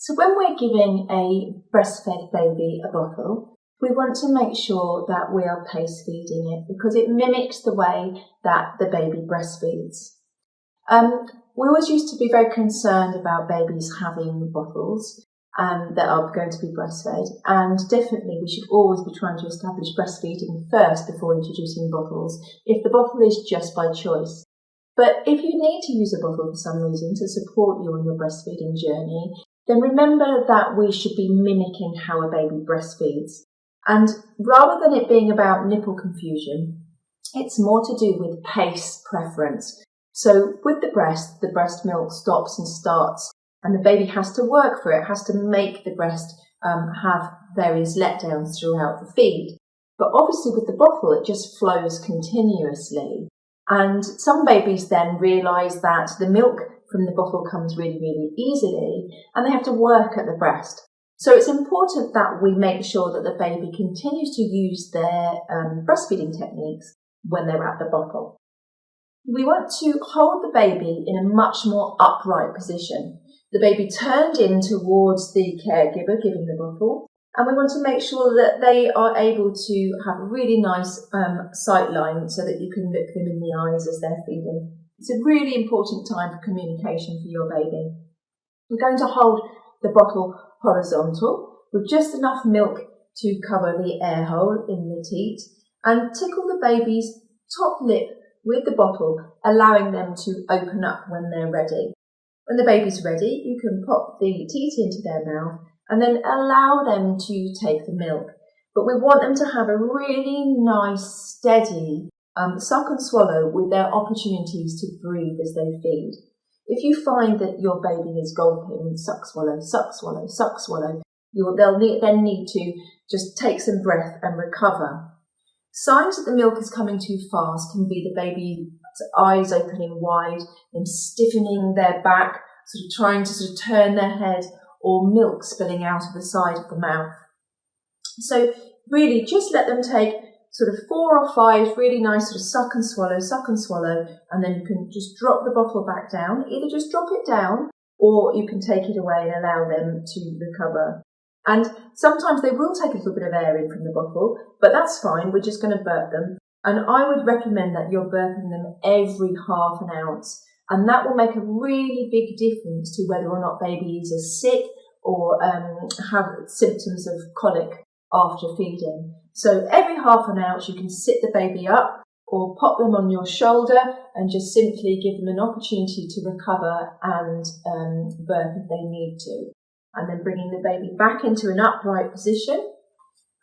So when we're giving a breastfed baby a bottle, we want to make sure that we are pace feeding it because it mimics the way that the baby breastfeeds. We always used to be very concerned about babies having bottles that are going to be breastfed, and definitely we should always be trying to establish breastfeeding first before introducing bottles, if the bottle is just by choice. But if you need to use a bottle for some reason to support you on your breastfeeding journey, then remember that we should be mimicking how a baby breastfeeds. And rather than it being about nipple confusion, it's more to do with pace preference. So with the breast milk stops and starts, and the baby has to work for it, has to make the breast have various letdowns throughout the feed. But obviously with the bottle, it just flows continuously. And some babies then realise that the milk from the bottle comes really, really easily, and they have to work at the breast. So it's important that we make sure that the baby continues to use their breastfeeding techniques when they're at the bottle. We want to hold the baby in a much more upright position. The baby turned in towards the caregiver giving the bottle, and we want to make sure that they are able to have a really nice sight line so that you can look them in the eyes as they're feeding. It's a really important time for communication for your baby. We're going to hold the bottle horizontal with just enough milk to cover the air hole in the teat, and tickle the baby's top lip with the bottle, allowing them to open up when they're ready. When the baby's ready, you can pop the teat into their mouth and then allow them to take the milk. But we want them to have a really nice, steady suck and swallow with their opportunities to breathe as they feed. If you find that your baby is gulping, suck, swallow, suck, swallow, suck, swallow, they'll then need to just take some breath and recover. Signs that the milk is coming too fast can be the baby's eyes opening wide, them stiffening their back, sort of trying to turn their head, or milk spilling out of the side of the mouth. So really just let them take sort of 4 or 5 really nice sort of suck and swallow, and then you can just drop the bottle back down. Either just drop it down, or you can take it away and allow them to recover. And sometimes they will take a little bit of air in from the bottle, but that's fine, we're just going to burp them. And I would recommend that you're burping them every half an ounce, and that will make a really big difference to whether or not babies are sick or have symptoms of colic after feeding. So every half an ounce you can sit the baby up or pop them on your shoulder and just simply give them an opportunity to recover and burp if they need to. And then bringing the baby back into an upright position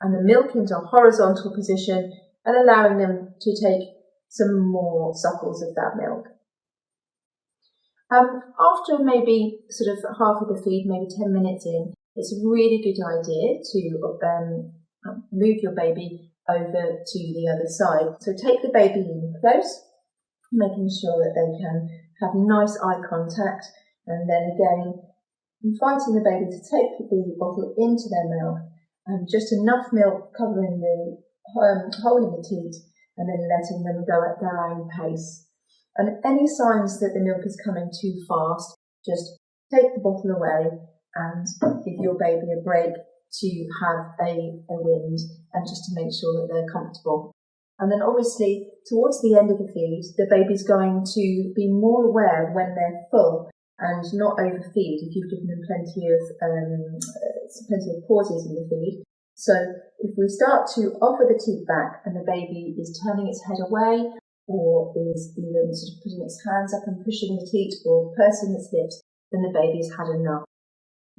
and the milk into a horizontal position and allowing them to take some more suckles of that milk. After maybe sort of half of the feed, maybe 10 minutes in, it's a really good idea to move your baby over to the other side. So take the baby in close, making sure that they can have nice eye contact, and then again inviting the baby to take the bottle into their mouth, just enough milk covering the hole in the teat, and then letting them go at their own pace. And any signs that the milk is coming too fast, just take the bottle away and give your baby a break to have a wind, and just to make sure that they're comfortable. And then obviously towards the end of the feed, the baby's going to be more aware of when they're full and not overfeed if you've given them plenty of pauses in the feed. So if we start to offer the teat back and the baby is turning its head away, or is even sort of putting its hands up and pushing the teat or pursing its lips, then the baby's had enough.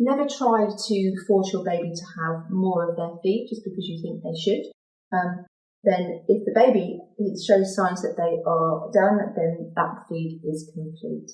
Never try to force your baby to have more of their feed just because you think they should. Then if the baby shows signs that they are done, then that feed is complete.